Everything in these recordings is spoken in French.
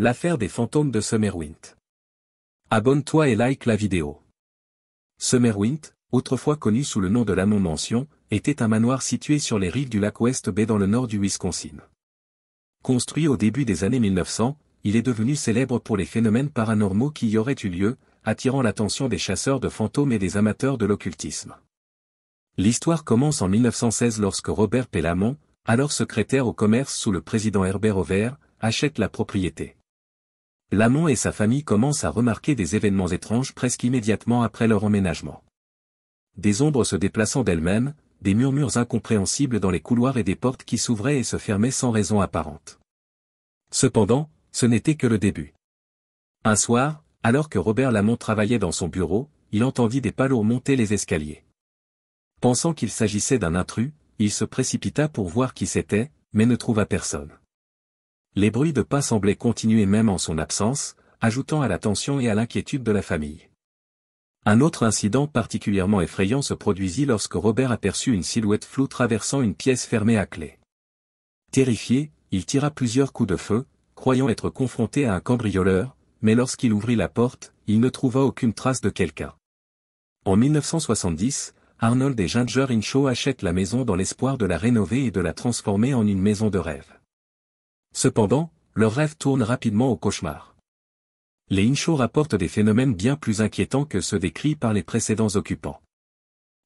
L'affaire des fantômes de Summerwind. Abonne-toi et like la vidéo. Summerwind, autrefois connu sous le nom de l'Amont Mansion, était un manoir situé sur les rives du lac West Bay dans le nord du Wisconsin. Construit au début des années 1900, il est devenu célèbre pour les phénomènes paranormaux qui y auraient eu lieu, attirant l'attention des chasseurs de fantômes et des amateurs de l'occultisme. L'histoire commence en 1916 lorsque Robert P. Lamont, alors secrétaire au commerce sous le président Herbert Hoover, achète la propriété. Lamont et sa famille commencent à remarquer des événements étranges presque immédiatement après leur emménagement. Des ombres se déplaçant d'elles-mêmes, des murmures incompréhensibles dans les couloirs et des portes qui s'ouvraient et se fermaient sans raison apparente. Cependant, ce n'était que le début. Un soir, alors que Robert Lamont travaillait dans son bureau, il entendit des pas lourds monter les escaliers. Pensant qu'il s'agissait d'un intrus, il se précipita pour voir qui c'était, mais ne trouva personne. Les bruits de pas semblaient continuer même en son absence, ajoutant à la tension et à l'inquiétude de la famille. Un autre incident particulièrement effrayant se produisit lorsque Robert aperçut une silhouette floue traversant une pièce fermée à clé. Terrifié, il tira plusieurs coups de feu, croyant être confronté à un cambrioleur, mais lorsqu'il ouvrit la porte, il ne trouva aucune trace de quelqu'un. En 1970, Arnold et Ginger Hinshaw achètent la maison dans l'espoir de la rénover et de la transformer en une maison de rêve. Cependant, leur rêve tourne rapidement au cauchemar. Les Hinshaw rapportent des phénomènes bien plus inquiétants que ceux décrits par les précédents occupants.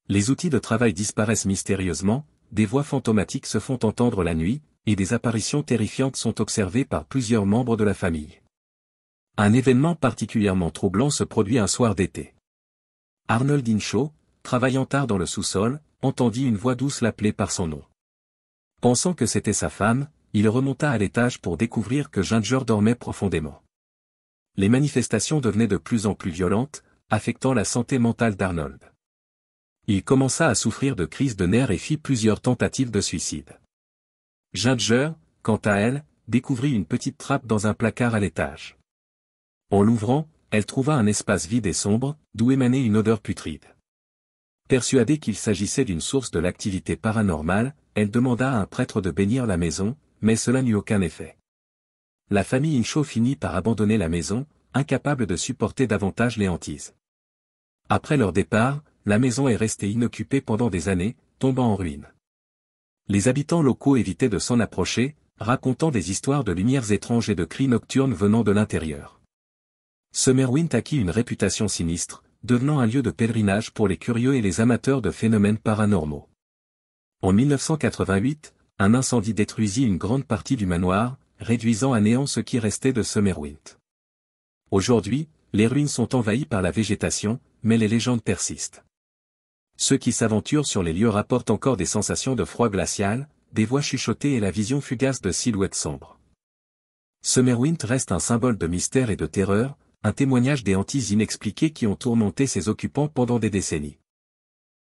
Les outils de travail disparaissent mystérieusement, des voix fantomatiques se font entendre la nuit, et des apparitions terrifiantes sont observées par plusieurs membres de la famille. Un événement particulièrement troublant se produit un soir d'été. Arnold Hinshaw, travaillant tard dans le sous-sol, entendit une voix douce l'appeler par son nom. Pensant que c'était sa femme, il remonta à l'étage pour découvrir que Ginger dormait profondément. Les manifestations devenaient de plus en plus violentes, affectant la santé mentale d'Arnold. Il commença à souffrir de crises de nerfs et fit plusieurs tentatives de suicide. Ginger, quant à elle, découvrit une petite trappe dans un placard à l'étage. En l'ouvrant, elle trouva un espace vide et sombre, d'où émanait une odeur putride. Persuadée qu'il s'agissait d'une source de l'activité paranormale, elle demanda à un prêtre de bénir la maison, mais cela n'eut aucun effet. La famille Hinshaw finit par abandonner la maison, incapable de supporter davantage les hantises. Après leur départ, la maison est restée inoccupée pendant des années, tombant en ruine. Les habitants locaux évitaient de s'en approcher, racontant des histoires de lumières étranges et de cris nocturnes venant de l'intérieur. Summerwind acquit une réputation sinistre, devenant un lieu de pèlerinage pour les curieux et les amateurs de phénomènes paranormaux. En 1988, un incendie détruisit une grande partie du manoir, réduisant à néant ce qui restait de Summerwind. Aujourd'hui, les ruines sont envahies par la végétation, mais les légendes persistent. Ceux qui s'aventurent sur les lieux rapportent encore des sensations de froid glacial, des voix chuchotées et la vision fugace de silhouettes sombres. Summerwind reste un symbole de mystère et de terreur, un témoignage des hantises inexpliquées qui ont tourmenté ses occupants pendant des décennies.